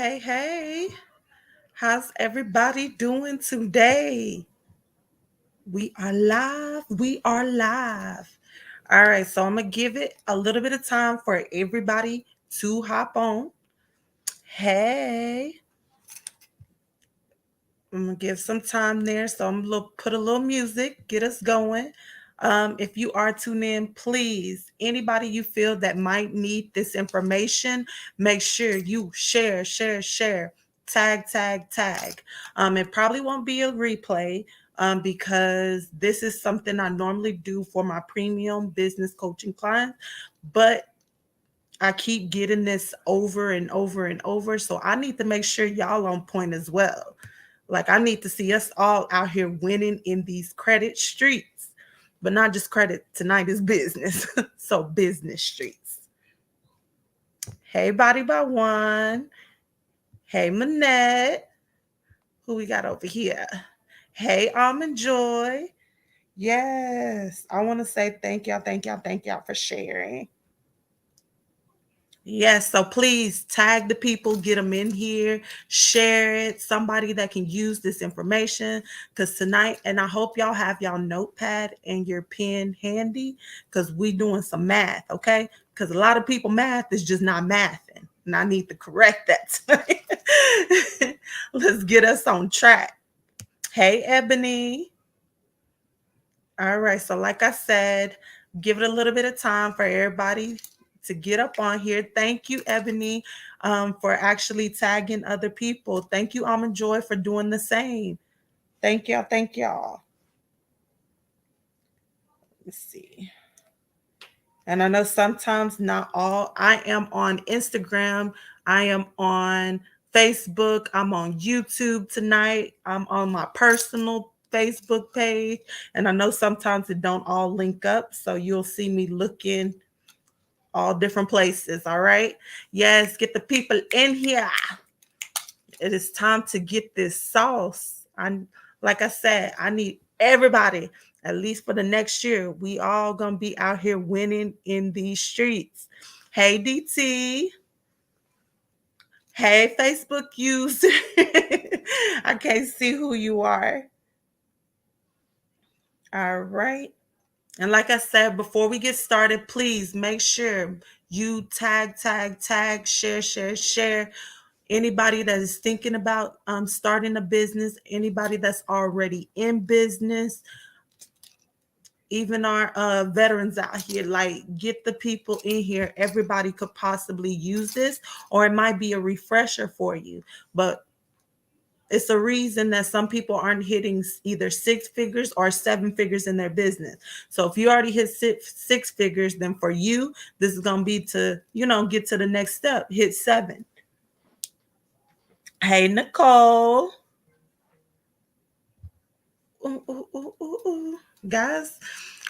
Hey. How's everybody doing today? We are live. We are live. All right, so I'm going to give it a little bit of time for everybody to hop on. Hey, I'm going to give some time there. So I'm going to put a little music, get us going. If you are tuned in, please, anybody you feel that might need this information, make sure you share, tag. It probably won't be a replay because this is something I normally do for my premium business coaching clients, but I keep getting this over and over and over. So I need to make sure y'all on point as well. Like I need to see us all out here winning in these credit streets, but not just credit. Tonight is business. So business streets. Hey, Body by One. Hey, Manette. Who we got over here? Hey, Almond Joy. Yes. I want to say thank y'all for sharing. Yes, so please tag the people, get them in here, share it, somebody that can use this information. Because tonight, and I hope y'all have y'all notepad and your pen handy because we doing some math, okay? Because a lot of people math is just not mathing, and I need to correct that tonight. Let's get us on track. Hey, Ebony. All right, so like I said, give it a little bit of time for everybody to get up on here. Thank you, Ebony, for actually tagging other people. Thank you, Almond Joy, for doing the same. Thank y'all. Let's see. And I know sometimes not all. I am on Instagram. I am on Facebook. I'm on YouTube tonight. I'm on my personal Facebook page. And I know sometimes it don't all link up. So you'll see me looking all different places. All right. Yes, get the people in here. It is time to get this sauce. Like I said, I need everybody, at least for the next year. We all gonna be out here winning in these streets. Hey, DT. Hey, Facebook user. I can't see who you are. All right. And like I said, before we get started, please make sure you tag, share. Anybody that is thinking about starting a business, anybody that's already in business, even our veterans out here, like get the people in here. Everybody could possibly use this, or it might be a refresher for you. But it's a reason that some people aren't hitting either 6 figures or 7 figures in their business. So if you already hit six figures, then for you, this is going to be to, get to the next step, hit 7. Hey, Nicole. Ooh. Guys,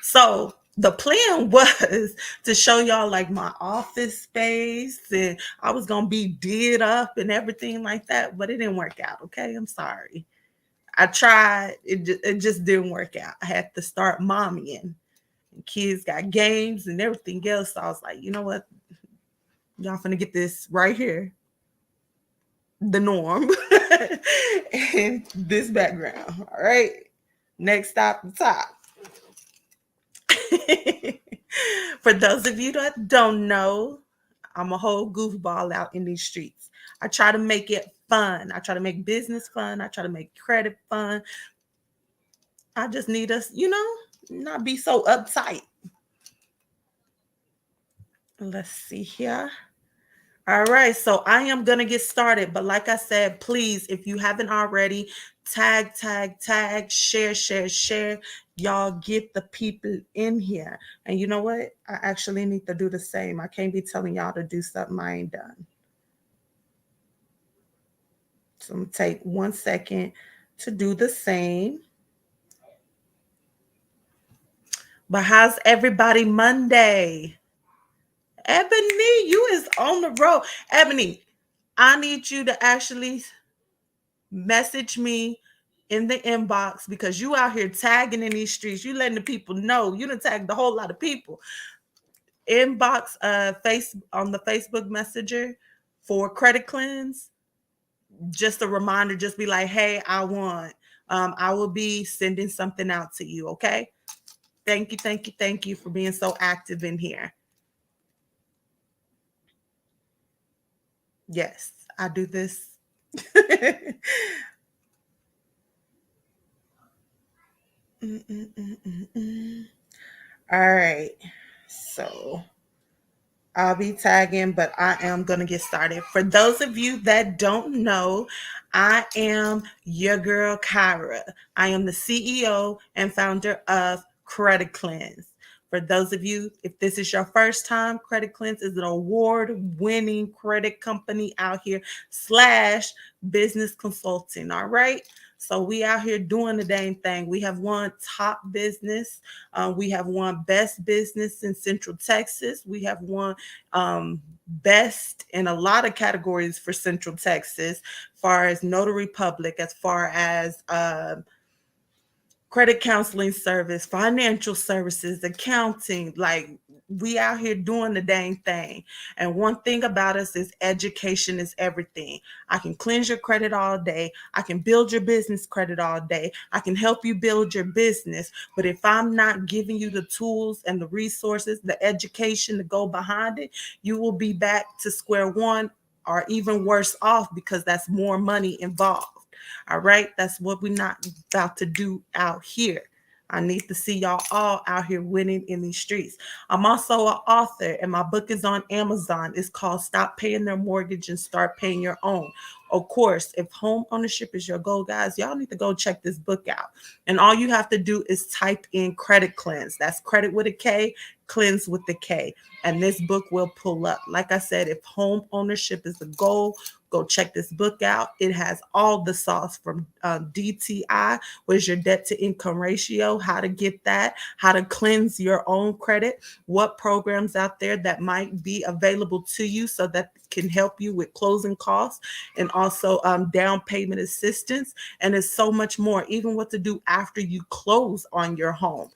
so the plan was to show y'all like my office space, and I was gonna be did up and everything like that, but it didn't work out. Okay, I'm sorry. I tried, it just didn't work out. I had to start mommying. Kids got games and everything else. So I was like, you know what? Y'all finna get this right here, the norm, and this background. All right. Next stop, the top. For those of you that don't know, I'm a whole goofball out in these streets. I try to make it fun. I try to make business fun. I try to make credit fun. I just need us, not be so uptight. Let's see here. All right, so I am going to get started. But like I said, please, if you haven't already, tag, share. Y'all get the people in here. And you know what? I actually need to do the same. I can't be telling y'all to do something I ain't done. So I'm going to take 1 second to do the same. But how's everybody Monday? Ebony, you is on the road. Ebony, I need you to actually message me in the inbox because you out here tagging in these streets. You letting the people know. You done tagged a whole lot of people. Inbox face on the Facebook Messenger for Credit Cleanse. just a reminder, just be like, hey, I won. I will be sending something out to you. Okay. Thank you. Thank you. Thank you for being so active in here. Yes, I do this. Mm, mm, mm, mm, mm. All right. So I'll be tagging, but I am going to get started. For those of you that don't know, I am your girl, Kyra. I am the CEO and founder of Credit Cleanse. For those of you, if this is your first time, Credit Cleanse is an award-winning credit company out here slash business consulting. All right. So we out here doing the dang thing. We have won top business. We have won best business in Central Texas. We have won best in a lot of categories for Central Texas, far as Notary Public, as far as credit counseling service, financial services, accounting. Like, we out here doing the dang thing. And one thing about us is education is everything. I can cleanse your credit all day. I can build your business credit all day. I can help you build your business. But if I'm not giving you the tools and the resources, the education to go behind it, you will be back to square one or even worse off, because that's more money involved. All right. That's what we're not about to do out here. I need to see y'all all out here winning in these streets. I'm also an author, and my book is on Amazon. It's called Stop Paying Their Mortgage and Start Paying Your Own. Of course, if home ownership is your goal, guys, y'all need to go check this book out. And all you have to do is type in Credit Cleanse. That's credit with a K, cleanse with the K. And this book will pull up. Like I said, if home ownership is the goal, go check this book out. It has all the sauce from DTI, where's your debt to income ratio, how to get that, how to cleanse your own credit, what programs out there that might be available to you so that can help you with closing costs, and also down payment assistance. And there's so much more, even what to do after you close on your home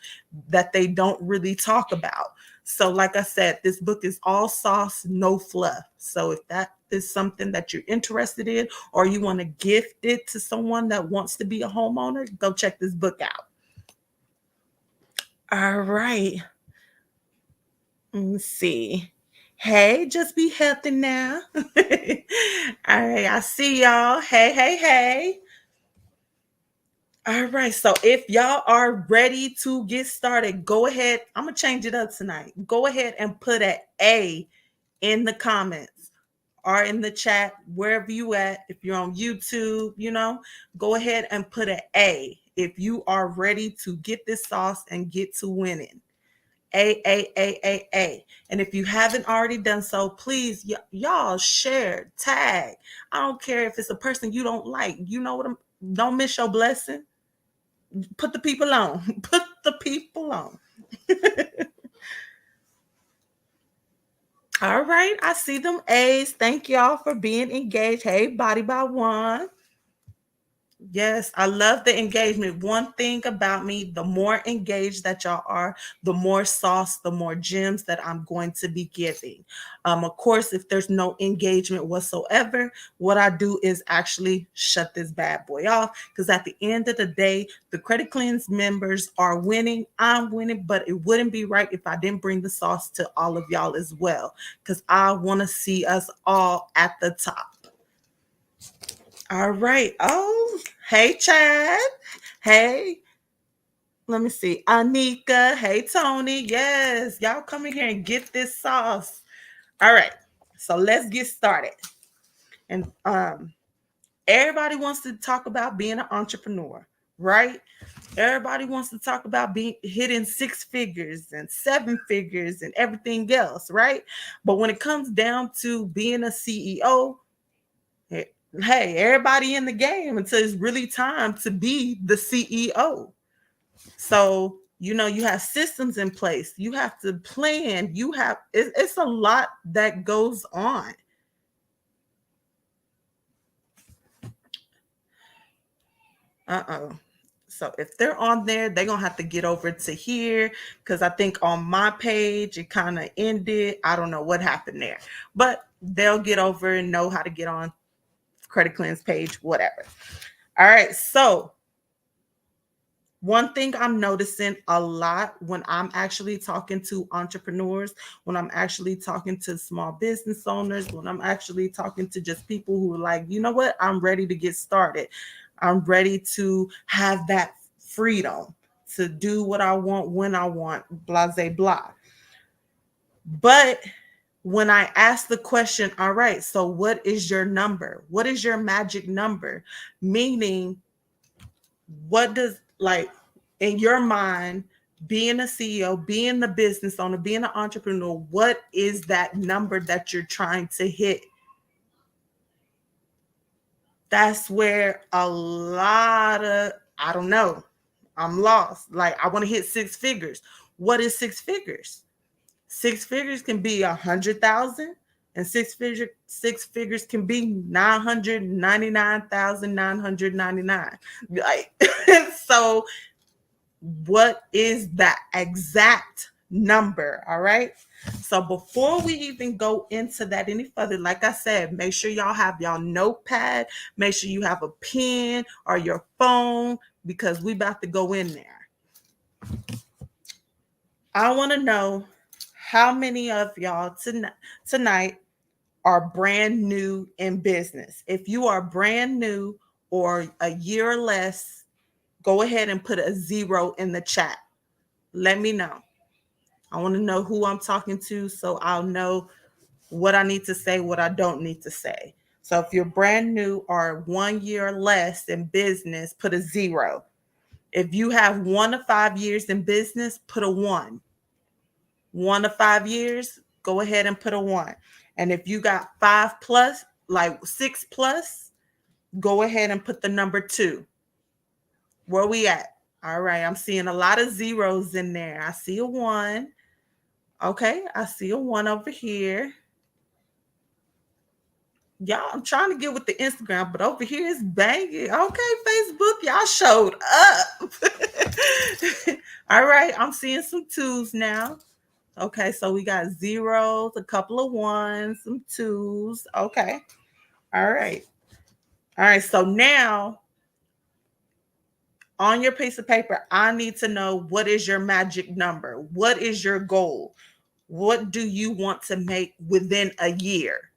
that they don't really talk about. So, like I said, this book is all sauce, no fluff. So if that is something that you're interested in, or you want to gift it to someone that wants to be a homeowner, go check this book out. All right. Let's see. Hey, just be healthy now. All right. I see y'all. Hey, hey, hey. All right. So if y'all are ready to get started, go ahead. I'm going to change it up tonight. Go ahead and put an A in the comments or in the chat, wherever you at. If you're on YouTube, go ahead and put an A if you are ready to get this sauce and get to winning. A. And if you haven't already done so, please, y'all share, tag. I don't care if it's a person you don't like. You know what? Don't miss your blessing. Put the people on. Put the people on. All right. I see them A's. Thank y'all for being engaged. Hey, Body by One. Yes, I love the engagement. One thing about me, the more engaged that y'all are, the more sauce, the more gems that I'm going to be giving. Of course, if there's no engagement whatsoever, what I do is actually shut this bad boy off, because at the end of the day, the Credit Cleanse members are winning. I'm winning, but it wouldn't be right if I didn't bring the sauce to all of y'all as well, because I want to see us all at the top. All right. Oh, hey, Chad. Hey, let me see. Anika. Hey, Tony. Yes, y'all come in here and get this sauce. All right. So let's get started. And everybody wants to talk about being an entrepreneur, right? Everybody wants to talk about being hitting six figures and seven figures and everything else, right? But when it comes down to being a CEO, hey, everybody in the game until it's really time to be the CEO. So, you have systems in place. You have to plan. It's a lot that goes on. Uh-oh. So if they're on there, they're going to have to get over to here, because I think on my page, it kind of ended. I don't know what happened there, but they'll get over and know how to get on credit cleanse page, whatever. All right. So one thing I'm noticing a lot when I'm actually talking to entrepreneurs, when I'm actually talking to small business owners, when I'm actually talking to just people who are like, you know what, I'm ready to get started. I'm ready to have that freedom to do what I want when I want, blah, blah, blah. But when I ask the question, all right, so what is your number? What is your magic number? Meaning, what does, like, in your mind, being a CEO, being the business owner, being an entrepreneur, what is that number that you're trying to hit? That's where a lot of, I don't know, I'm lost. Like, I want to hit six figures. What is six figures? Six figures can be 100,000, and six figures can be 999,999. Like, so what is that exact number? All right. So before we even go into that any further, like I said, make sure y'all have y'all notepad. Make sure you have a pen or your phone, because we about to go in there. I want to know how many of y'all tonight are brand new in business. If you are brand new or a year or less, go ahead and put a 0 in the chat. Let me know. I want to know who I'm talking to, so I'll know what I need to say, what I don't need to say. So if you're brand new or 1 year or less in business, put a 0. If you have 1 to 5 years in business, put a 1. 1 to 5 years, go ahead and put a 1. And if you got 5 plus, like 6 plus, go ahead and put the number 2. Where we at? All right, I'm seeing a lot of zeros in there. I see a 1. Okay, I see a 1 over here. Y'all, I'm trying to get with the Instagram, but over here it's banging. Okay, Facebook, y'all showed up. All right, I'm seeing some 2s now. Okay, so we got zeros, a couple of 1s, some 2s. Okay. All right. All right. So now on your piece of paper, I need to know, what is your magic number? What is your goal? What do you want to make within a year?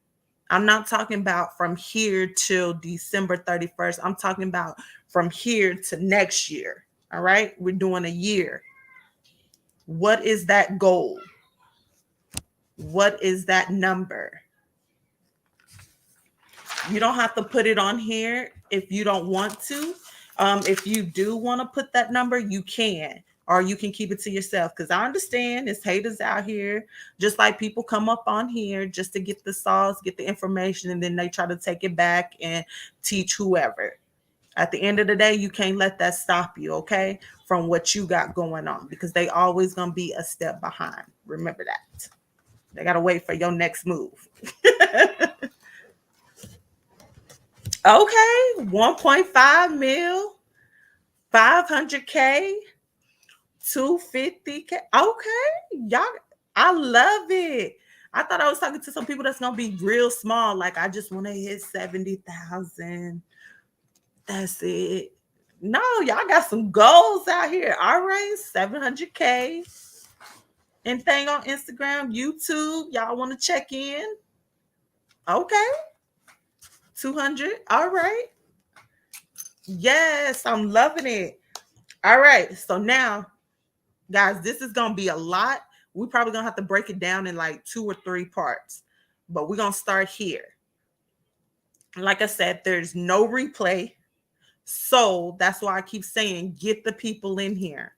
I'm not talking about from here till December 31st. I'm talking about from here to next year. All right. We're doing a year. What is that goal? What is that number? You don't have to put it on here if you don't want to. If you do want to put that number, you can, or you can keep it to yourself. Because I understand it's haters out here. Just like people come up on here just to get the sauce, get the information, and then they try to take it back and teach whoever. At the end of the day, you can't let that stop you, okay, from what you got going on, because they always going to be a step behind. Remember that. They got to wait for your next move. Okay, 1.5 mil, 500K, 250K. Okay, y'all, I love it. I thought I was talking to some people that's gonna be real small. Like, I just want to hit 70,000. That's it. No, y'all got some goals out here. All right, 700K. Anything on Instagram, YouTube, y'all want to check in? Okay, 200. All right. Yes, I'm loving it. All right. So now, guys, this is going to be a lot. We're probably going to have to break it down in like 2 or 3 parts, but we're going to start here. Like I said, there's no replay. So that's why I keep saying, get the people in here.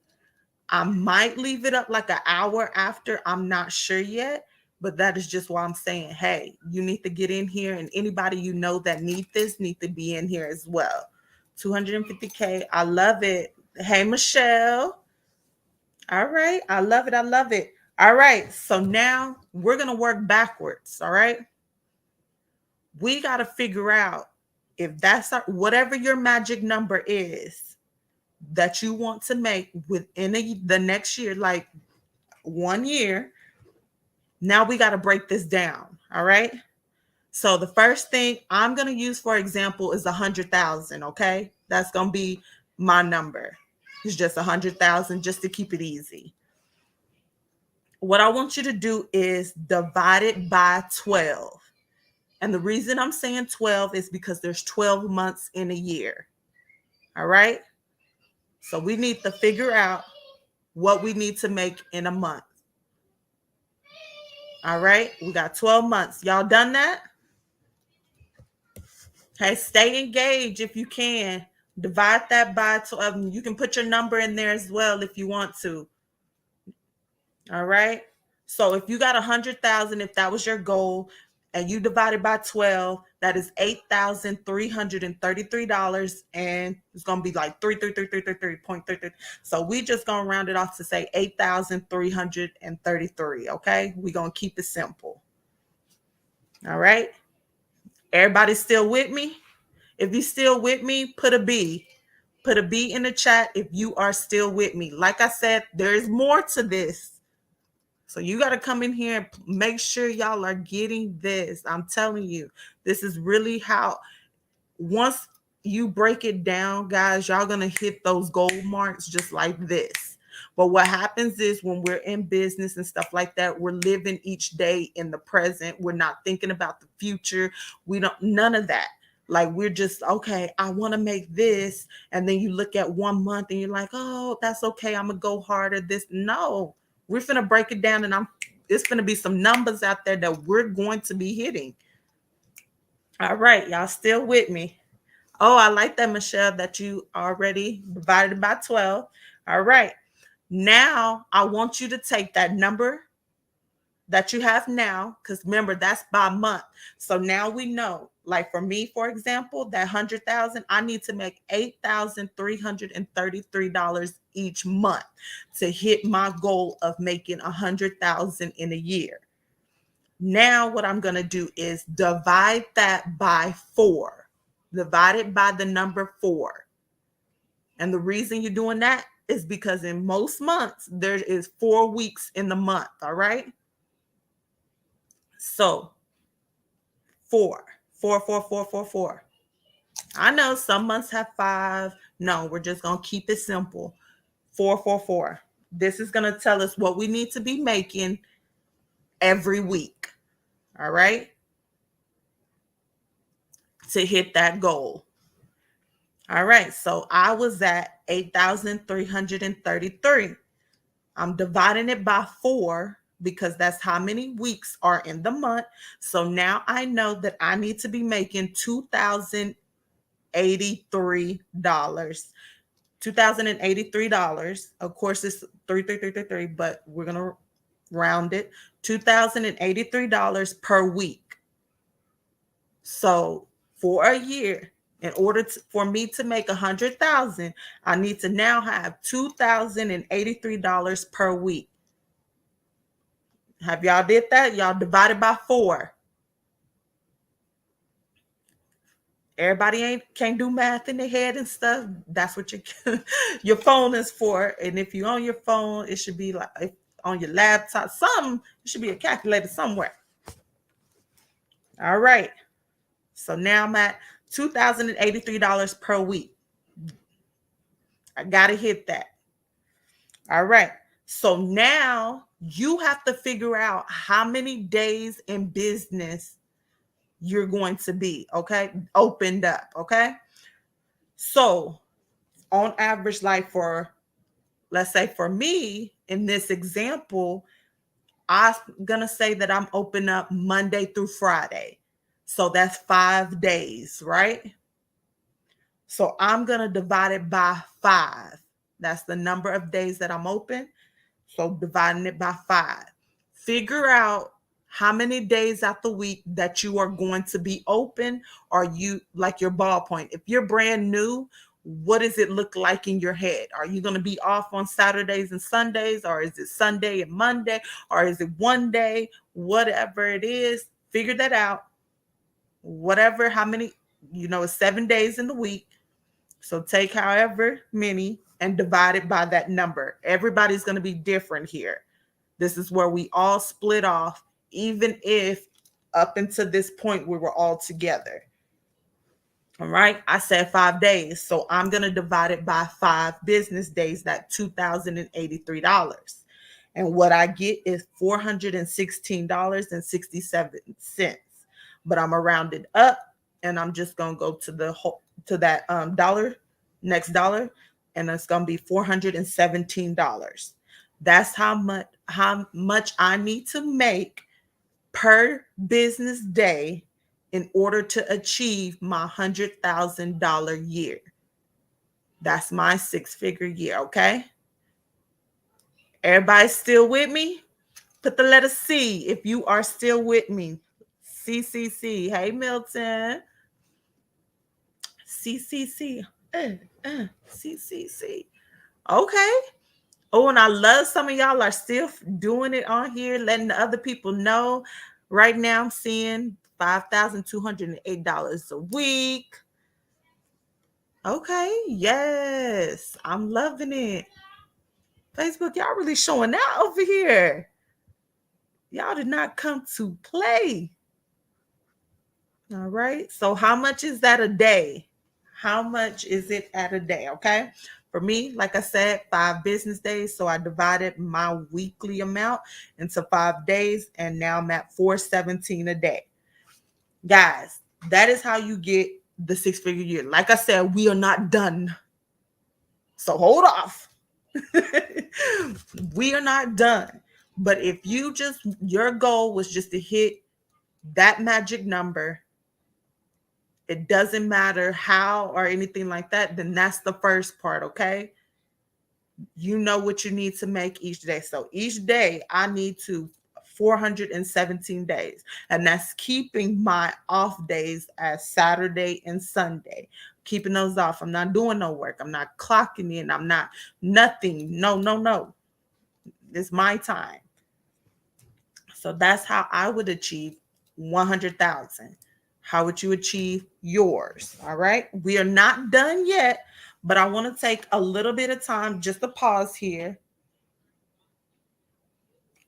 I might leave it up like an hour after. I'm not sure yet, but that is just why I'm saying, hey, you need to get in here, and anybody you know that need to be in here as well. 250K. I love it. Hey, Michelle. All right. I love it. I love it. All right. So now we're going to work backwards. All right. We got to figure out if that's whatever your magic number is that you want to make within the next year, like 1 year. Now we got to break this down. All right. So the first thing I'm going to use, for example, is 100,000. Okay. That's going to be my number. It's just 100,000 just to keep it easy. What I want you to do is divide it by 12. And the reason I'm saying 12 is because there's 12 months in a year. All right. So we need to figure out what we need to make in a month. All right. We got 12 months. Y'all done that? Hey, stay engaged if you can. Divide that by 12. You can put your number in there as well if you want to. All right. So if you got 100,000, if that was your goal, and you divided by 12, that is $8,333, and it's gonna be like 33333.33. So we just gonna round it off to say 8,333. Okay, we gonna keep it simple. All right. Everybody still with me? If you still with me, put a B. Put a B in the chat if you are still with me. Like I said, there's more to this. So you got to come in here and make sure y'all are getting this. I'm telling you, this is really how, once you break it down, guys, y'all going to hit those gold marks just like this. But what happens is when we're in business and stuff like that, we're living each day in the present. We're not thinking about the future. We don't, none of that. Like we're just, okay, I want to make this. And then you look at 1 month and you're like, oh, that's okay. I'm going to go harder. This, no, we're going to break it down, and it's going to be some numbers out there that we're going to be hitting. All right. Y'all still with me? Oh, I like that, Michelle, that you already divided by 12. All right. Now I want you to take that number that you have now, because remember, that's by month. So now we know, like for me, for example, that 100,000, I need to make $8,333 each month to hit my goal of making 100,000 in a year. Now what I'm going to do is divide that by 4. Divide it by the number 4. And the reason you're doing that is because in most months, there is 4 weeks in the month. All right. So 4. I know some months have 5. No, we're just going to keep it simple. 4. This is going to tell us what we need to be making every week. All right. To hit that goal. All right. So I was at 8,333. I'm dividing it by 4 because that's how many weeks are in the month. So now I know that I need to be making $2,083. $2,083. Of course, it's 33333, but we're going to round it. $2,083 per week. So for a year, in order for me to make 100,000, I need to now have $2,083 per week. Have y'all did that? Y'all divided by 4. Everybody can't do math in their head and stuff. That's what your phone is for. And if you're on your phone, it should be like on your laptop. It should be a calculator somewhere. All right. So now I'm at $2,083 per week. I got to hit that. All right. So now you have to figure out how many days in business you're going to be, okay? Opened up, okay? So on average, like let's say for me in this example, I'm going to say that I'm open up Monday through Friday. So that's 5 days, right? So I'm going to divide it by 5. That's the number of days that I'm open. So dividing it by 5. Figure out how many days out the week that you are going to be open, or you like your ballpoint. If you're brand new, what does it look like in your head? Are you going to be off on Saturdays and Sundays, or is it Sunday and Monday, or is it one day? Whatever it is, figure that out. Whatever, how many, it's 7 days in the week. So take however many and divide it by that number. Everybody's going to be different here. This is where we all split off, even if up until this point we were all together. All right. I said 5 days. So I'm going to divide it by 5 business days, that $2,083. And what I get is $416.67. But I'm going to round it up and I'm just going to go to the whole to that dollar, next dollar, and it's going to be $417. That's how much I need to make per business day in order to achieve my $100,000 year. That's my 6-figure year, okay? Everybody still with me? Put the letter C if you are still with me. CCC. Hey, Milton. CCC. CCC. Okay. Oh, and I love some of y'all are still doing it on here, letting the other people know. Right now, I'm seeing $5,208 a week. Okay, yes, I'm loving it. Facebook, y'all really showing out over here. Y'all did not come to play. All right, so how much is that a day? How much is it at a day? Okay. For me, like I said, 5 business days. So I divided my weekly amount into 5 days, and now I'm at 417 a day. Guys, that is how you get the 6-figure year. Like I said, we are not done. So hold off. We are not done. But if your goal was just to hit that magic number, it doesn't matter how or anything like that, then that's the first part, okay? You know what you need to make each day. So each day I need to 417 days. And that's keeping my off days as Saturday and Sunday. Keeping those off. I'm not doing no work. I'm not clocking in. I'm not nothing. No. It's my time. So that's how I would achieve 100,000. How would you achieve yours? All right. We are not done yet, but I want to take a little bit of time just to pause here.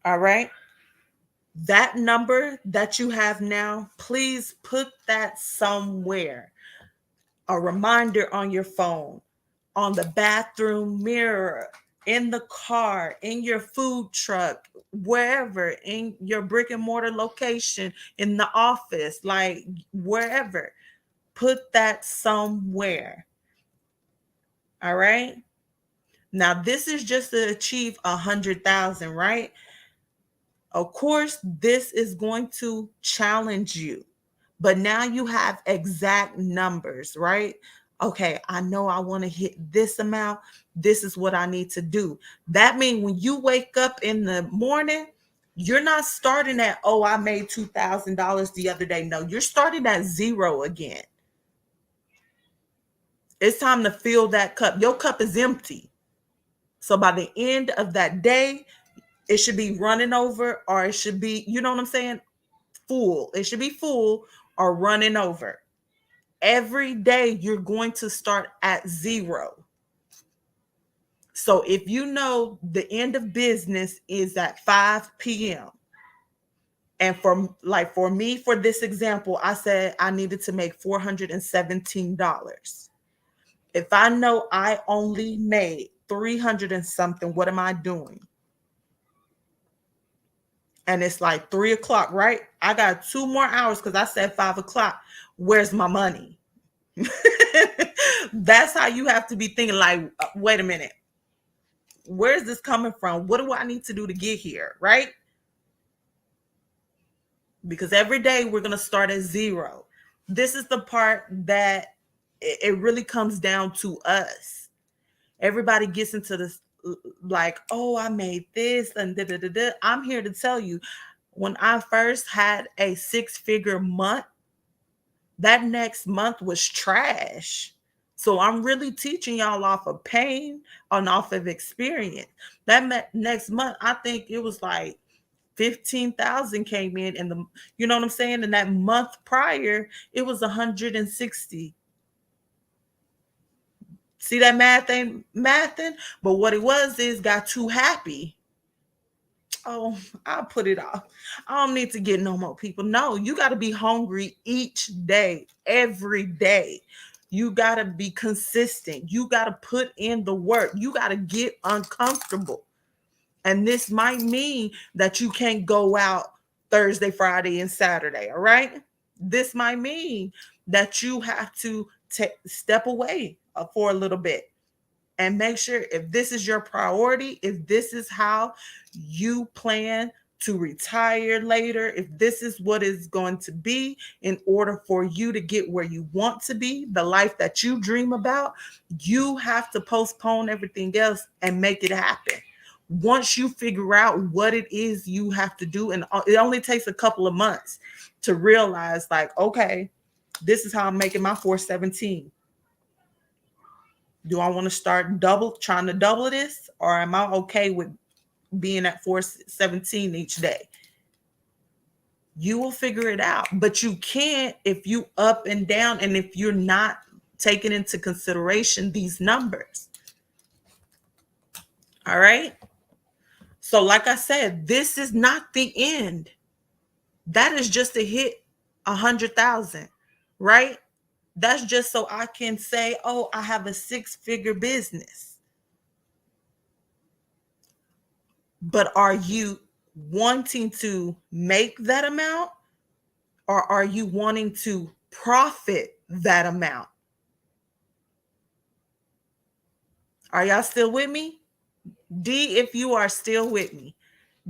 All right. That number that you have now, please put that somewhere. A reminder on your phone, on the bathroom mirror, in the car, in your food truck, wherever, in your brick and mortar location, in the office, like wherever. Put that somewhere. All right. Now, this is just to achieve 100,000, right? Of course, this is going to challenge you, but now you have exact numbers, right? Okay, I know I want to hit this amount. This is what I need to do. That means when you wake up in the morning, you're not starting at, oh, I made $2,000 the other day. No, you're starting at zero again. It's time to fill that cup. Your cup is empty. So by the end of that day, it should be running over, or it should be, you know what I'm saying? Full. It should be full or running over. Every day you're going to start at zero. So if you know the end of business is at 5 p.m. and for me, for this example, I said I needed to make $417. If I know I only made 300 and something, what am I doing? And it's like 3 o'clock, right? I got 2 more hours because I said 5 o'clock. Where's my money? That's how you have to be thinking, like, wait a minute. Where's this coming from? What do I need to do to get here? Right? Because every day we're going to start at zero. This is the part that it really comes down to us. Everybody gets into this like, oh, I made this and da da da da. I'm here to tell you, when I first had a 6-figure month, that next month was trash. So I'm really teaching y'all off of pain and off of experience. That next month, I think it was like 15,000 came in, and you know what I'm saying? And that month prior, it was 160. See, that math ain't mathing, but what it was is got too happy. Oh, I'll put it off. I don't need to get no more people. No, you got to be hungry each day, every day. You got to be consistent. You got to put in the work. You got to get uncomfortable. And this might mean that you can't go out Thursday, Friday, and Saturday. All right. This might mean that you have to step away for a little bit and make sure if this is your priority, if this is how you plan to retire later, if this is what is going to be in order for you to get where you want to be, the life that you dream about, you have to postpone everything else and make it happen. Once you figure out what it is you have to do, and it only takes a couple of months to realize, like, okay, this is how I'm making my 417. Do I want to start trying to double this, or am I okay with being at 417 each day? You will figure it out, but you can't if you up and down and if you're not taking into consideration these numbers. All right. So, like I said, this is not the end. That is just to hit 100,000, right? That's just so I can say, oh, I have a 6-figure business. But are you wanting to make that amount, or are you wanting to profit that amount? Are y'all still with me? D, if you are still with me.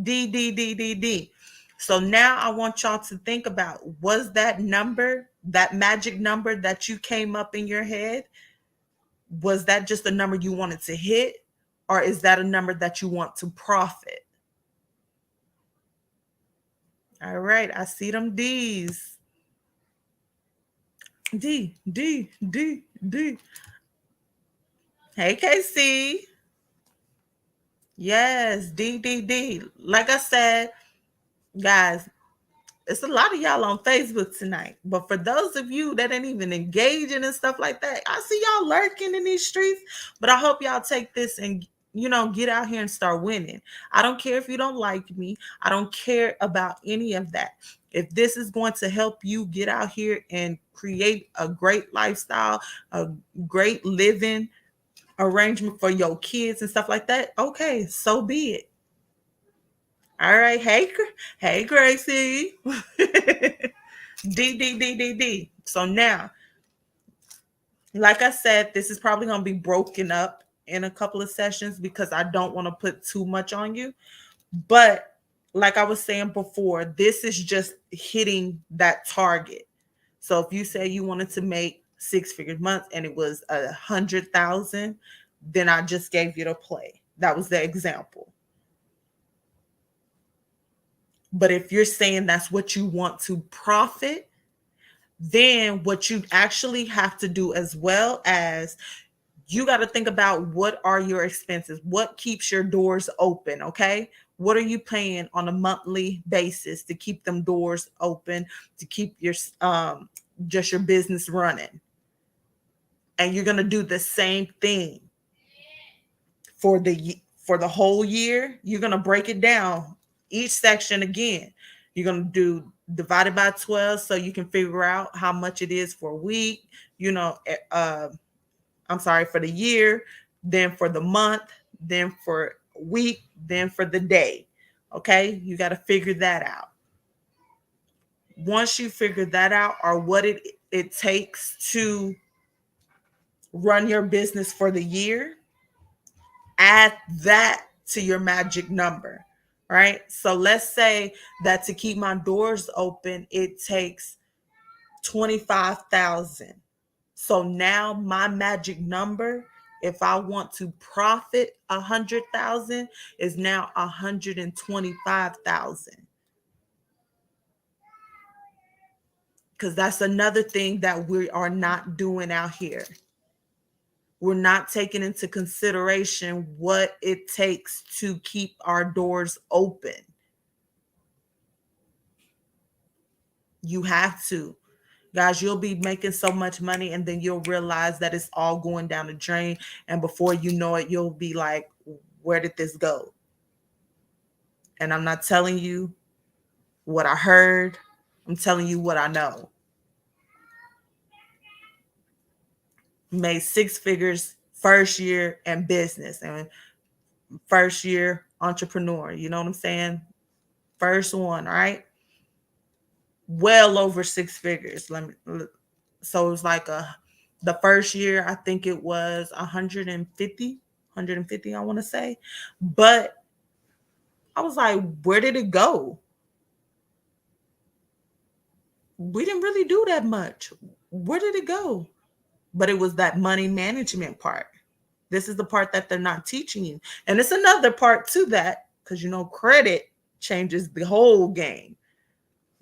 D, D, D, D, D. So now I want y'all to think about, was that number, that magic number that you came up in your head, was that just a number you wanted to hit, or is that a number that you want to profit? All right, I see them D's. D, D, D, D. Hey, KC. Yes, D, D, D. Like I said, guys, it's a lot of y'all on Facebook tonight. But for those of you that ain't even engaging and stuff like that, I see y'all lurking in these streets. But I hope y'all take this and, get out here and start winning. I don't care if you don't like me. I don't care about any of that. If this is going to help you get out here and create a great lifestyle, a great living arrangement for your kids and stuff like that, okay, so be it. All right. Hey, Gracie. D, D, D, D, D. So now, like I said, this is probably going to be broken up in a couple of sessions because I don't want to put too much on you. But like I was saying before, this is just hitting that target. So if you say you wanted to make 6-figure months and it was 100,000, then I just gave you the play. That was the example. But if you're saying that's what you want to profit, then what you actually have to do, as well as, you got to think about, what are your expenses? What keeps your doors open? Okay. What are you paying on a monthly basis to keep them doors open, to keep your just your business running? And you're going to do the same thing for the whole year. You're going to break it down each section again. You're going to do divided by 12 so you can figure out how much it is for a week, I'm sorry, for the year, then for the month, then for a week, then for the day. Okay, you got to figure that out. Once you figure that out, or what it takes to run your business for the year, add that to your magic number, right? So let's say that to keep my doors open, it takes 25,000. So now my magic number, if I want to profit 100,000, is now 125,000. Because that's another thing that we are not doing out here. We're not taking into consideration what it takes to keep our doors open. You have to. Guys, you'll be making so much money and then you'll realize that it's all going down the drain. And before you know it, you'll be like, where did this go? And I'm not telling you what I heard. I'm telling you what I know. Made six figures first year in business and first year entrepreneur. You know what I'm saying? First one, right? Well over six figures. So it was like the first year, I think it was 150, I want to say. But I was like, where did it go? We didn't really do that much. Where did it go? But it was that money management part. This is the part that they're not teaching you. And it's another part to that because, credit changes the whole game.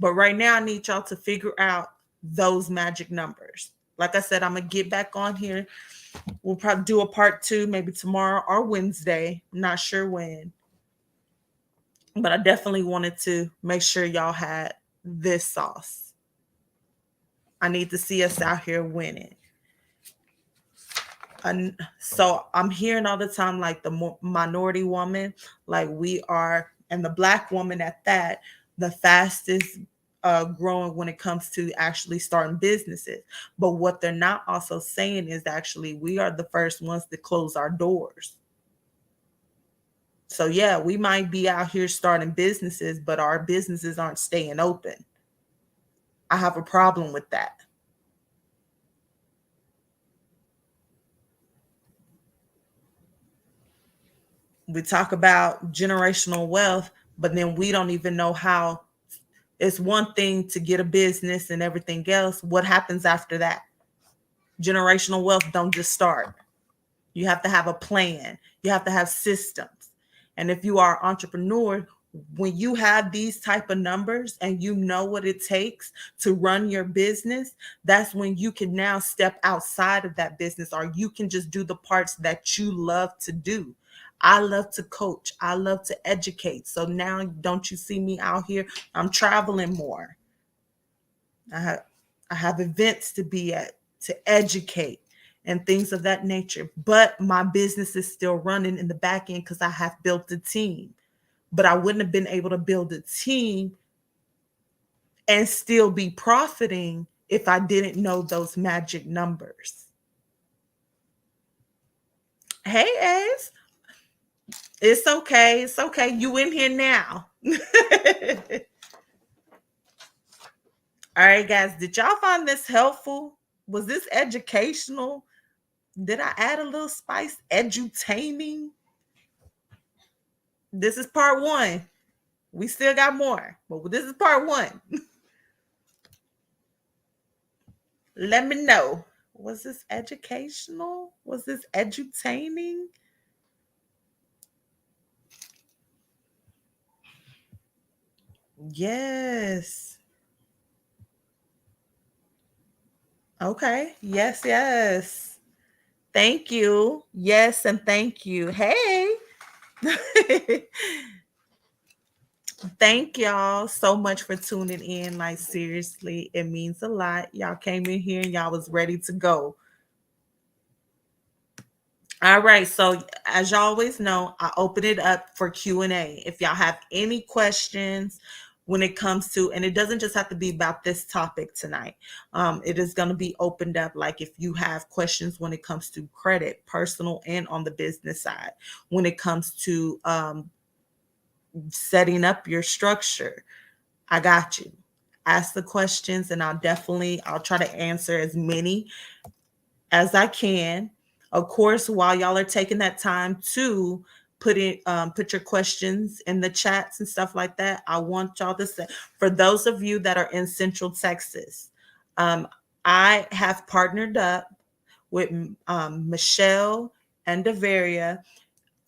But right now, I need y'all to figure out those magic numbers. Like I said, I'm going to get back on here. We'll probably do a part two, maybe tomorrow or Wednesday. I'm not sure when. But I definitely wanted to make sure y'all had this sauce. I need to see us out here winning. And so I'm hearing all the time, like the minority woman, like we are, and the Black woman at that, the fastest growing when it comes to actually starting businesses. But what they're not also saying is actually we are the first ones to close our doors. So yeah, we might be out here starting businesses, but our businesses aren't staying open. I have a problem with that. We talk about generational wealth, but then we don't even know how. It's one thing to get a business and everything else. What happens after that? Generational wealth don't just start. You have to have a plan. You have to have systems. And if you are an entrepreneur, when you have these type of numbers and you know what it takes to run your business, that's when you can now step outside of that business, or you can just do the parts that you love to do. I love to coach. I love to educate. So now don't you see me out here? I'm traveling more. I have events to be at, to educate and things of that nature. But my business is still running in the back end because I have built a team. But I wouldn't have been able to build a team and still be profiting if I didn't know those magic numbers. Hey, Ace. It's okay. It's okay. You in here now. All right, guys. Did y'all find this helpful? Was this educational? Did I add a little spice? Edutaining? This is part one. We still got more, but this is part one. Let me know. Was this educational? Was this edutaining? Yes. Okay. Yes, yes. Thank you. Yes, and thank you. Hey. Thank y'all so much for tuning in. Like, seriously, it means a lot. Y'all came in here and y'all was ready to go. All right. So as y'all always know, I open it up for Q&A. If y'all have any questions when it comes to, and it doesn't just have to be about this topic tonight. It is going to be opened up. Like if you have questions when it comes to credit, personal and on the business side, when it comes to setting up your structure, I got you. Ask the questions and I'll try to answer as many as I can. Of course, while y'all are taking that time to put your questions in the chats and stuff like that, I want y'all to say, for those of you that are in Central Texas, um, I have partnered up with Michelle and Davaria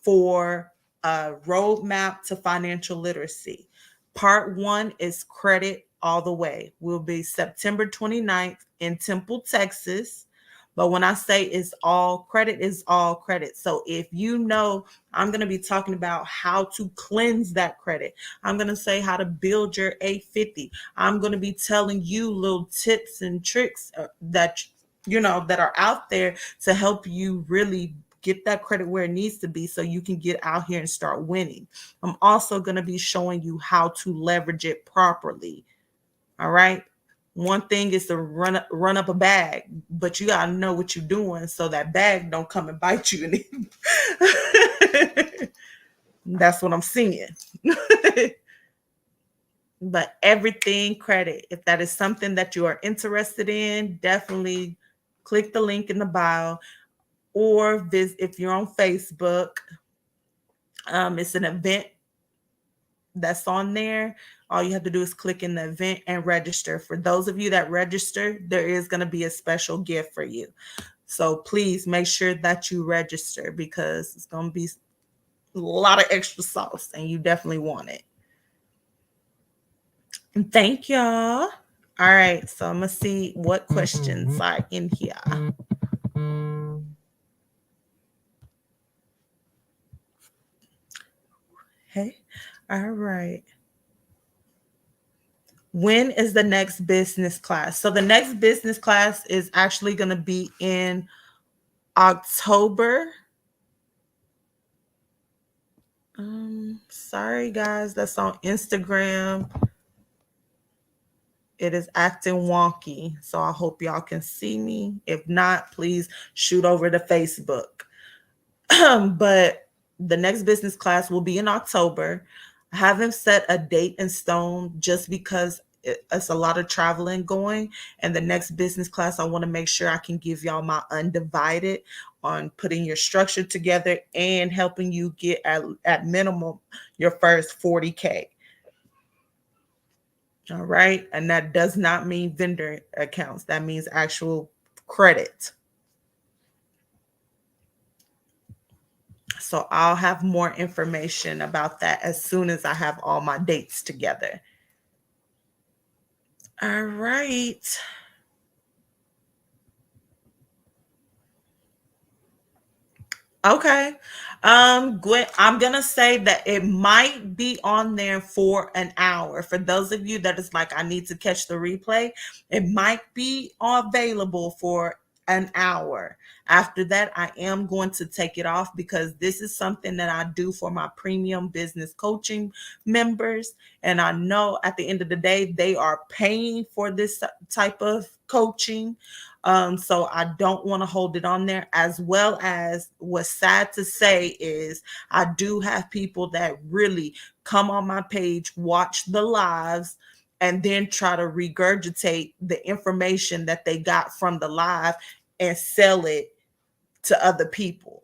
for a roadmap to financial literacy. Part one is credit all the way. Will be September 29th in Temple, Texas. But when I say it's all credit, is all credit. So if you know, I'm going to be talking about how to cleanse that credit. I'm going to say how to build your 850. I'm going to be telling you little tips and tricks that that are out there to help you really get that credit where it needs to be so you can get out here and start winning. I'm also going to be showing you how to leverage it properly. All right. One thing is to run up a bag, but you gotta know what you're doing so that bag don't come and bite you. That's what I'm seeing. But everything credit. If that is something that you are interested in, definitely click the link in the bio or visit if you're on Facebook. It's an event that's on there. All you have to do is click in the event and register. For those of you that register, there is going to be a special gift for you. So please make sure that you register because it's going to be a lot of extra sauce and you definitely want it. And thank y'all. All right, so I'm going to see what questions are in here. Hey, all right. When is the next business class? So the next business class is actually going to be in October. Sorry guys, that's on Instagram. It is acting wonky, so I hope y'all can see me. If not, please shoot over to Facebook. But the next business class will be in October. I haven't set a date in stone just because it's a lot of traveling going. And the next business class, I want to make sure I can give y'all my undivided on putting your structure together and helping you get at minimum your first 40K. All right. And that does not mean vendor accounts. That means actual credit. So I'll have more information about that as soon as I have all my dates together. All right. Okay. Gwen, I'm gonna say that it might be on there for an hour. For those of you that is like, I need to catch the replay, it might be available for an hour. After that, I am going to take it off because this is something that I do for my premium business coaching members. And I know at the end of the day, they are paying for this type of coaching. So I don't want to hold it on there. As well as what's sad to say is I do have people that really come on my page, watch the lives, and then try to regurgitate the information that they got from the live and sell it to other people.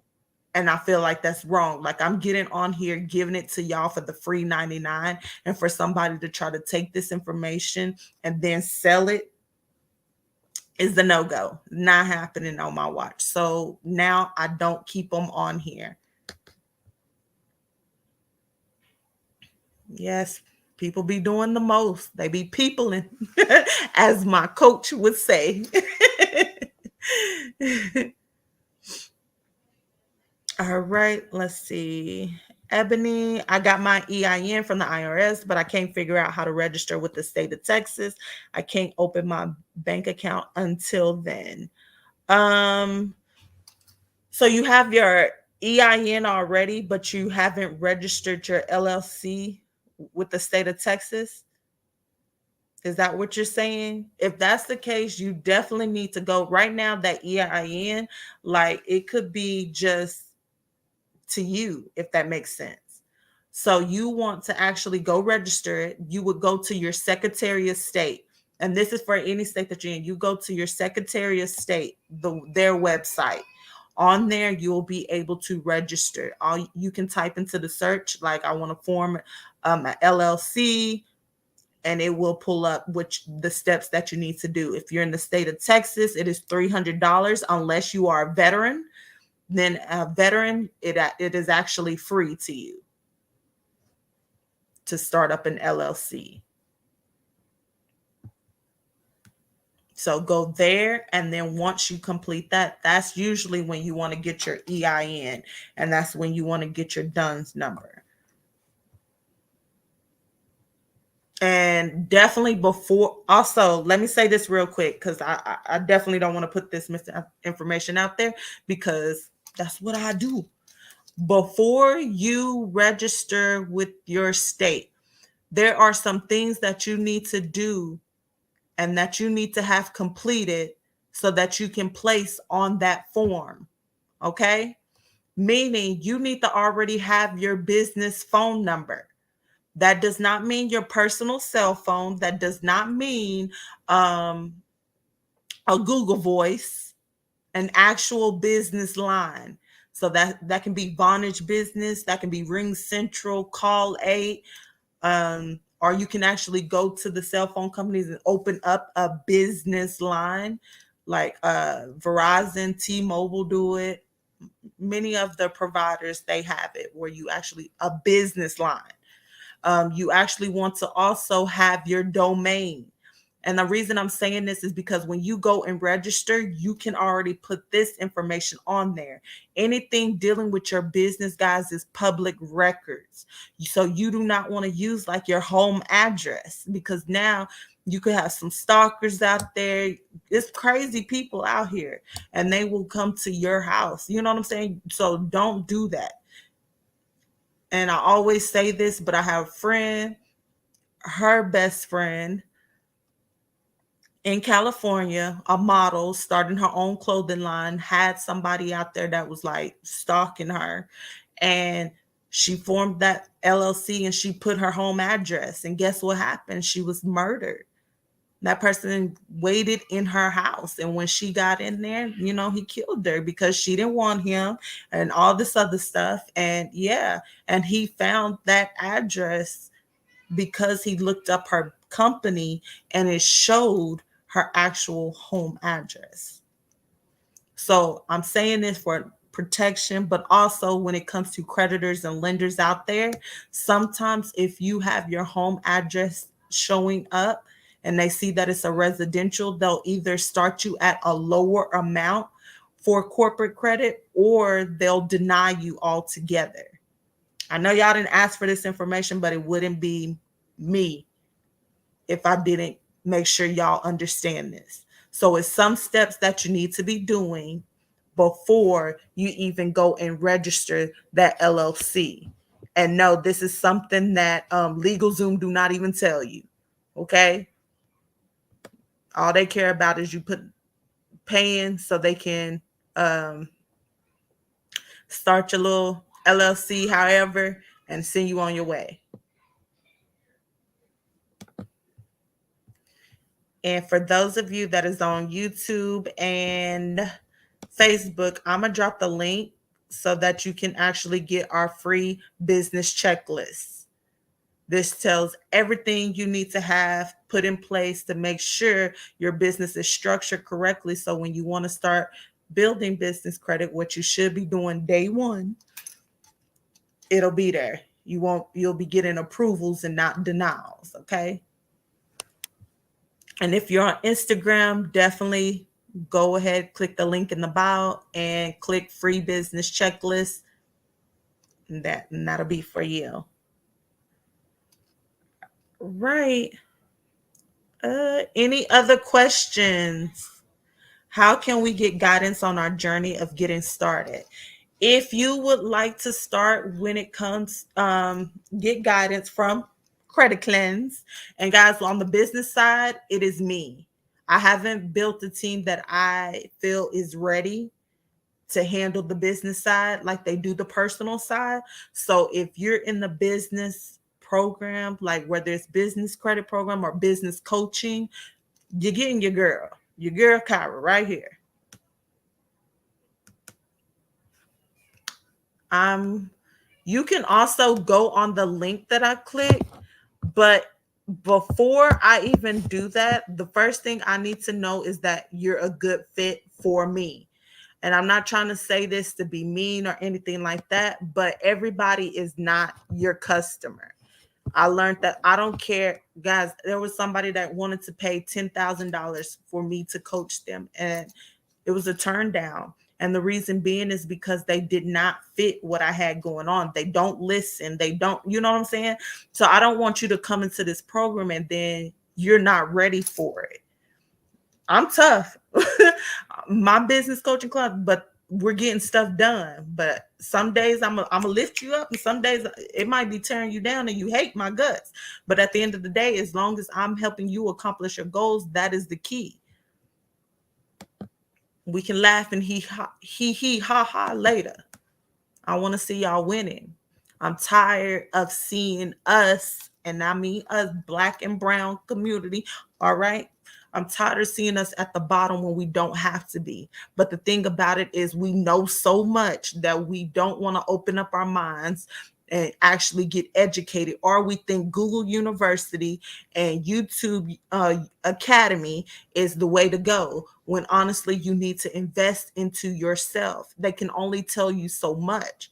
And I feel like that's wrong. Like I'm getting on here, giving it to y'all for the free 99, and for somebody to try to take this information and then sell it is the no-go. Not happening on my watch. So now I don't keep them on here. Yes, people be doing the most. They be peopling, as my coach would say. All right, let's see. Ebony, I got my EIN from the IRS, but I can't figure out how to register with the state of Texas. I can't open my bank account until then. So you have your EIN already, but you haven't registered your LLC with the state of Texas? Is that what you're saying? If that's the case, you definitely need to go right now. That EIN, like it could be just to you, if that makes sense. So you want to actually go register it. You would go to your Secretary of State. And this is for any state that you're in. You go to your Secretary of State, their website. On there, you'll be able to register. All you can type into the search, like I want to form an LLC, and it will pull up which the steps that you need to do. If you're in the state of Texas, it is $300 unless you are a veteran. Then a veteran, it is actually free to you to start up an LLC. So go there, and then once you complete that, that's usually when you want to get your EIN, and that's when you want to get your DUNS number. And definitely before, also, let me say this real quick, because I definitely don't want to put this misinformation out there, because That's what I do. Before you register with your state, there are some things that you need to do and that you need to have completed so that you can place on that form. Okay? Meaning you need to already have your business phone number. That does not mean your personal cell phone. That does not mean um, a Google voice, an actual business line. So that can be Vonage Business, that can be Ring Central, Call 8, or you can actually go to the cell phone companies and open up a business line, like Verizon, T-Mobile do it. Many of the providers, they have it where you actually a business line. You actually want to also have your domain. And the reason I'm saying this is because when you go and register, you can already put this information on there. Anything dealing with your business, guys, is public records. So you do not want to use like your home address, because now you could have some stalkers out there. It's crazy people out here and they will come to your house. You know what I'm saying? So don't do that. And I always say this, but I have a friend, her best friend in California, a model starting her own clothing line, had somebody out there that was like stalking her. And she formed that LLC and she put her home address. And guess what happened? She was murdered. That person waited in her house. And when she got in there, you know, he killed her because she didn't want him and all this other stuff. And yeah, and he found that address because he looked up her company and it showed her actual home address. So I'm saying this for protection, but also when it comes to creditors and lenders out there, sometimes if you have your home address showing up and they see that it's a residential, they'll either start you at a lower amount for corporate credit or they'll deny you altogether. I know y'all didn't ask for this information, but it wouldn't be me if I didn't make sure y'all understand this. So it's some steps that you need to be doing before you even go and register that LLC. And no, this is something that LegalZoom do not even tell you. Okay? All they care about is you put paying so they can start your little LLC, however, and send you on your way. And for those of you that is on YouTube and Facebook, I'm going to drop the link so that you can actually get our free business checklist. This tells everything you need to have put in place to make sure your business is structured correctly. So when you want to start building business credit, what you should be doing day one, it'll be there. You'll be getting approvals and not denials. Okay. And if you're on Instagram, definitely go ahead, click the link in the bio and click free business checklist. And that'll be for you. Right. Any other questions? How can we get guidance on our journey of getting started? If you would like to start when it comes, get guidance from Credit Cleanse. And guys, on the business side, it is me. I haven't built a team that I feel is ready to handle the business side like they do the personal side. So if you're in the business program, like whether it's business credit program or business coaching, you're getting your girl Kyra right here. You can also go on the link that I clicked, but before I even do that, the first thing I need to know is that you're a good fit for me. And I'm not trying to say this to be mean or anything like that, but everybody is not your customer. I learned that I don't care, guys. There was somebody that wanted to pay $10,000 for me to coach them, and it was a turn down. And the reason being is because they did not fit what I had going on. They don't listen. They don't, you know what I'm saying? So I don't want you to come into this program and then you're not ready for it. I'm tough. My business coaching club, but we're getting stuff done. But some days I'm gonna lift you up, and some days it might be tearing you down and you hate my guts. But at the end of the day, as long as I'm helping you accomplish your goals, that is the key. We can laugh and he ha ha later. I want to see y'all winning. I'm tired of seeing us, and I mean us, black and brown community. All right. I'm tired of seeing us at the bottom when we don't have to be. But the thing about it is, we know so much that we don't want to open up our minds and actually get educated, or we think Google University and YouTube Academy is the way to go, when honestly you need to invest into yourself. They can only tell you so much.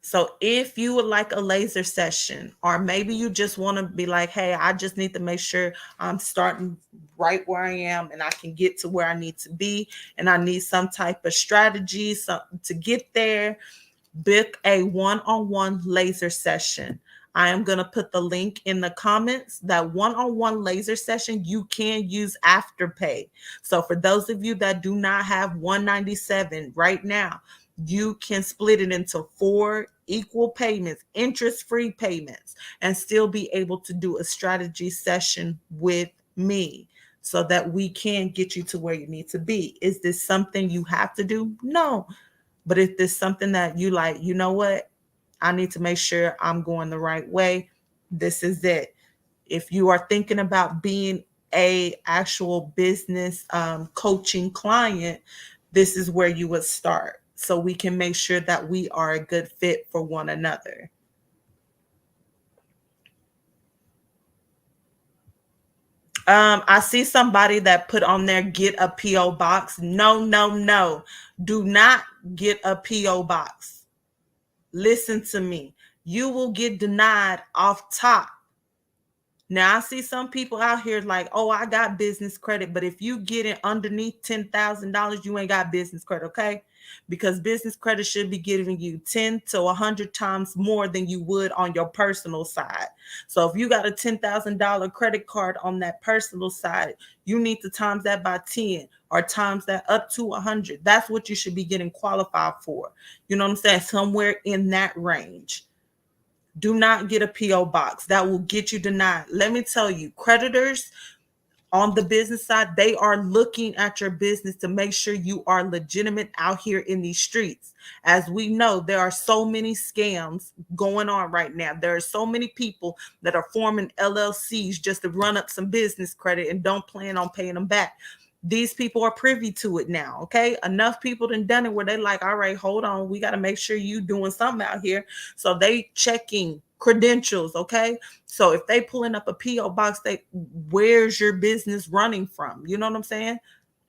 So if you would like a laser session, or maybe you just want to be like, hey, I just need to make sure I'm starting right where I am and I can get to where I need to be, and I need some type of strategy to get there, book a one-on-one laser session. I am going to put the link in the comments. That one-on-one laser session, you can use Afterpay. So for those of you that do not have 197 right now, you can split it into 4 equal payments, interest-free payments, and still be able to do a strategy session with me, so that we can get you to where you need to be. Is this something you have to do? No. But if there's something that you like, you know what, I need to make sure I'm going the right way, this is it. If you are thinking about being a actual business coaching client, this is where you would start, so we can make sure that we are a good fit for one another. I see somebody that put on there, get a PO box. No, no, no. Do not get a PO box. Listen to me. You will get denied off top. Now, I see some people out here like, oh, I got business credit. But if you get it underneath $10,000, you ain't got business credit, okay? Because business credit should be giving you 10 to 100 times more than you would on your personal side. So if you got a $10,000 credit card on that personal side, you need to times that by 10, or times that up to 100. That's what you should be getting qualified for. You know what I'm saying? Somewhere in that range. Do not get a PO box. That will get you denied. Let me tell you, creditors on the business side, they are looking at your business to make sure you are legitimate out here in these streets. As we know, there are so many scams going on right now. There are so many people that are forming LLCs just to run up some business credit and don't plan on paying them back. These people are privy to it now. Okay, enough people done it where they like, all right, hold on, we got to make sure you doing something out here. So they checking credentials. Okay, so if they pulling up a PO box, where's your business running from? You know what I'm saying?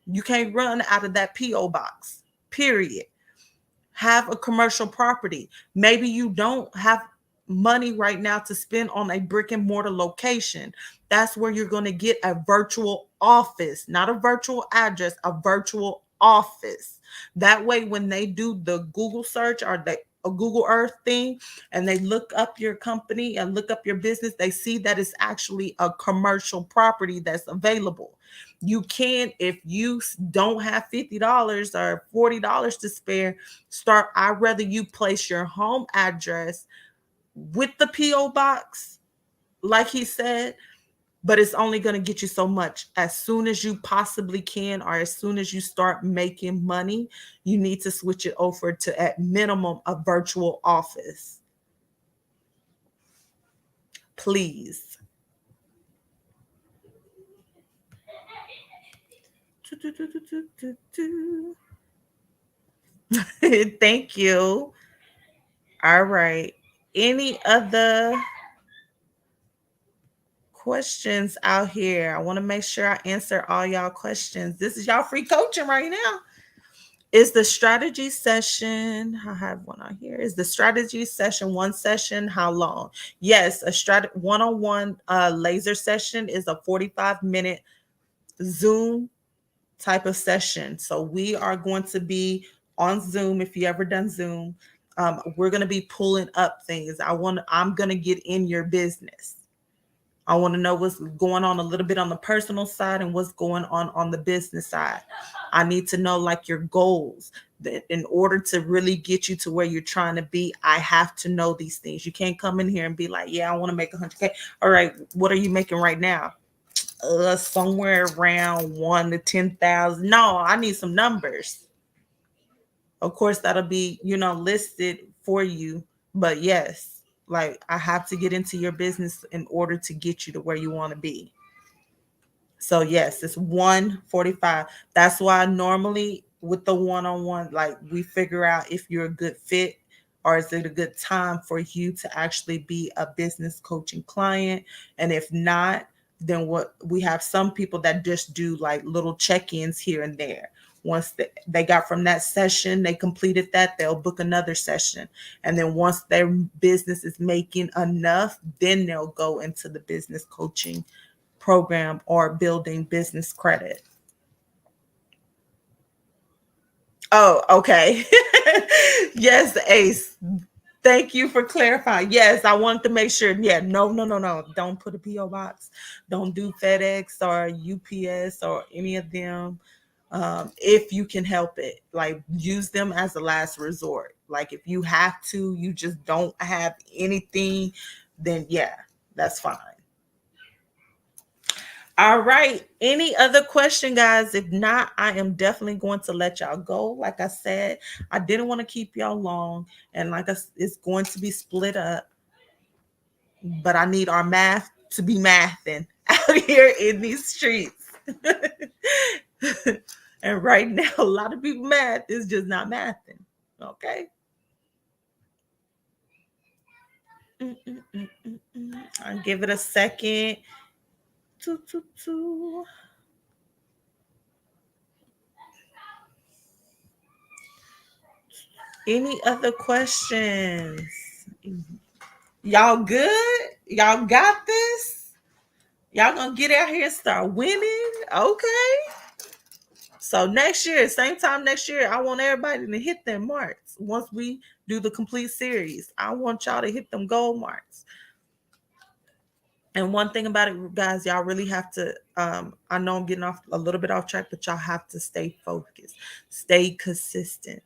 You can't run out of that PO box, period. Have a commercial property. Maybe you don't have money right now to spend on a brick and mortar location. That's where you're going to get a virtual office, not a virtual address, a virtual office. That way, when they do the Google search or a Google Earth thing, and they look up your company and look up your business, they see that it's actually a commercial property that's available. You can, if you don't have $50 or $40 to spare, I'd rather you place your home address with the PO box, like he said, but it's only going to get you so much. As soon as you possibly can, or as soon as you start making money, you need to switch it over to, at minimum, a virtual office. Please. Thank you. All right. Any other questions out here? I want to make sure I answer all y'all questions. This is y'all free coaching right now. Is the strategy session, I have one on here. Is the strategy session one session? How long? Yes, a one-on-one laser session is a 45-minute Zoom type of session. So we are going to be on Zoom. If you ever done Zoom, we're going to be pulling up things. I'm going to get in your business. I want to know what's going on a little bit on the personal side and what's going on the business side. I need to know like your goals. That in order to really get you to where you're trying to be, I have to know these things. You can't come in here and be like, yeah, I want to make 100K. All right, what are you making right now? Somewhere around 1 to 10,000. No, I need some numbers. Of course, that'll be, listed for you. But yes, like I have to get into your business in order to get you to where you want to be. So yes, it's 145. That's why normally with the one-on-one, like we figure out if you're a good fit or is it a good time for you to actually be a business coaching client. And if not, then what we have some people that just do like little check-ins here and there. Once they got from that session, they completed that, they'll book another session. And then once their business is making enough, then they'll go into the business coaching program or building business credit. Oh, okay. Yes, Ace. Thank you for clarifying. Yes, I wanted to make sure. Yeah, no, no, no, no. Don't put a PO box. Don't do FedEx or UPS or any of them. If you can help it, like use them as a last resort. Like if you have to, you just don't have anything, then yeah, that's fine. All right. Any other question, guys? If not, I am definitely going to let y'all go. Like I said, I didn't want to keep y'all long, and it's going to be split up. But I need our math to be mathing out here in these streets. And right now, a lot of people math is just not mathing. Okay. I'll give it a second. Toot, toot, toot. Any other questions? Y'all good? Y'all got this? Y'all gonna get out here and start winning? Okay. So next year, same time next year, I want everybody to hit them marks. Once we do the complete series, I want y'all to hit them goal marks. And one thing about it, guys, y'all really have to, I know I'm getting off a little bit off track, but y'all have to stay focused, stay consistent.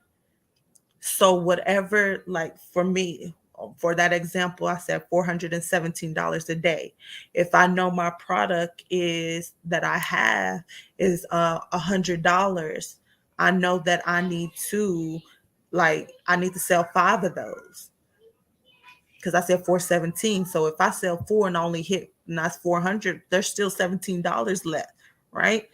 So whatever, like for me, for that example, I said $417 a day. If I know my product is that I have is $100, I know that I need to sell 5 of those because I said 417. So if I sell four and I only hit and that's 400, there's still $17 left, right?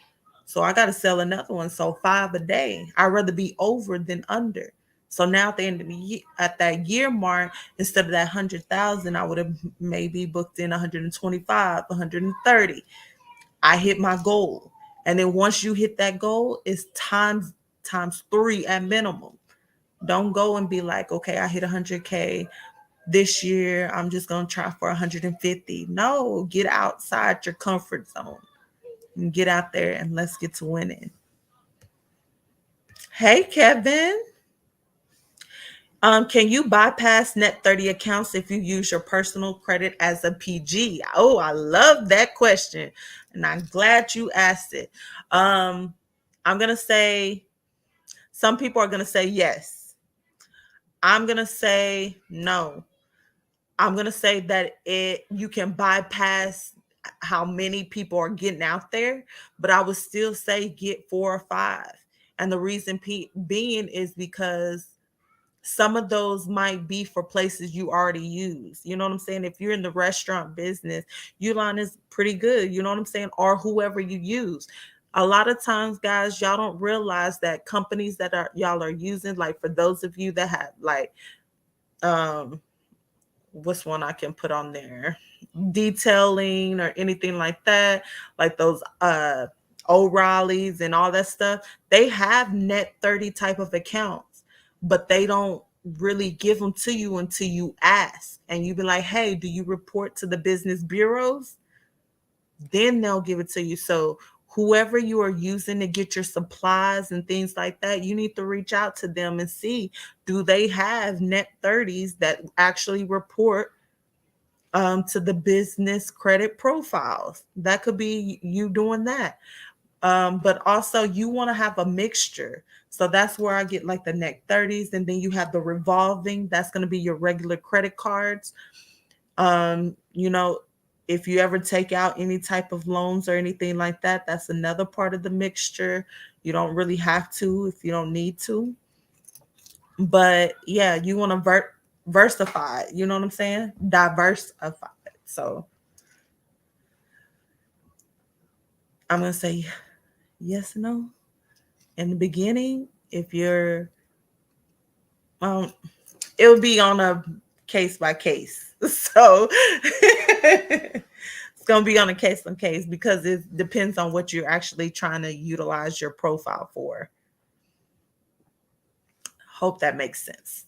So I got to sell another one. So 5 a day. I'd rather be over than under. So now at the end of the year, at that year mark, instead of that 100,000, I would have maybe booked in 125, 130. I hit my goal. And then once you hit that goal, it's times three at minimum. Don't go and be like, okay, I hit 100K this year. I'm just going to try for 150. No, get outside your comfort zone and get out there and let's get to winning. Hey, Kevin. Can you bypass net 30 accounts if you use your personal credit as a PG? Oh, I love that question. And I'm glad you asked it. I'm going to say, some people are going to say yes. I'm going to say no. I'm going to say that you can bypass how many people are getting out there, but I would still say get 4 or 5. And the reason being is because some of those might be for places you already use. You know what I'm saying? If you're in the restaurant business, Uline is pretty good. You know what I'm saying? Or whoever you use. A lot of times, guys, y'all don't realize that companies that y'all are using, like for those of you that have like, what's one I can put on there? Detailing or anything like that, like those O'Reilly's and all that stuff, they have net 30 type of accounts, but they don't really give them to you until you ask. And you be like, hey, do you report to the business bureaus? Then they'll give it to you. So whoever you are using to get your supplies and things like that, you need to reach out to them and see, do they have net 30s that actually report to the business credit profiles. That could be you doing that. But also you want to have a mixture. So that's where I get like the net 30s, and then you have the revolving. That's going to be your regular credit cards. You know, if you ever take out any type of loans or anything like that, that's another part of the mixture. You don't really have to if you don't need to. But yeah, you want to versify it, you know what I'm saying? Diversify it. So I'm going to say yes and no. In the beginning, if you're, um, it will be on a case by case. So it's going to be on a case by case because it depends on what you're actually trying to utilize your profile for. Hope that makes sense.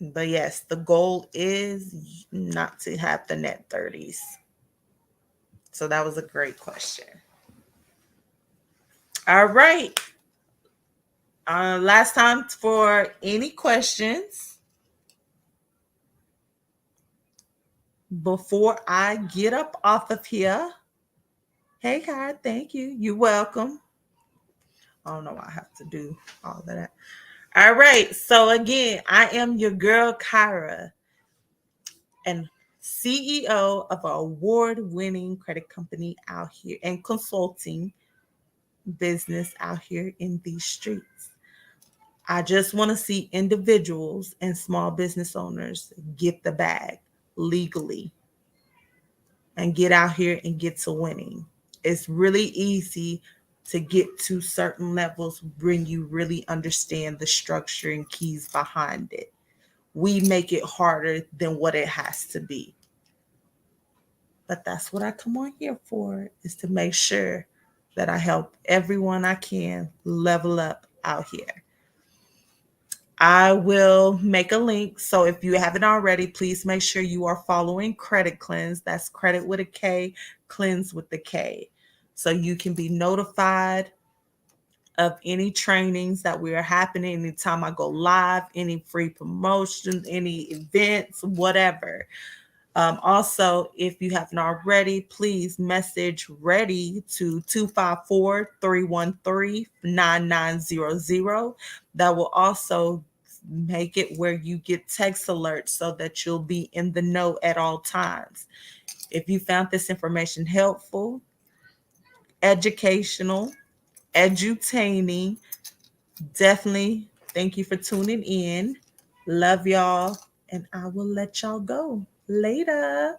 But yes, the goal is not to have the net 30s. So that was a great question. All right. Last time for any questions before I get up off of here. Hey, Kai, thank you. You're welcome. I don't know why I have to do all of that. All right. So again, I am your girl, Kyra, and CEO of an award-winning credit company out here and consulting business out here in these streets. I just want to see individuals and small business owners get the bag legally and get out here and get to winning. It's really easy to get to certain levels when you really understand the structure and keys behind it. We make it harder than what it has to be. But that's what I come on here for, is to make sure that I help everyone I can level up out here. I will make a link. So if you haven't already, please make sure you are following Credit Cleanse. That's credit with a K, cleanse with the K. So you can be notified of any trainings that we are happening anytime I go live, any free promotions, any events, whatever. Also, if you haven't already, please message ready to 254-313-9900. That will also make it where you get text alerts so that you'll be in the know at all times. If you found this information helpful, educational, edutaining, definitely thank you for tuning in. Love y'all, and I will let y'all go. Later.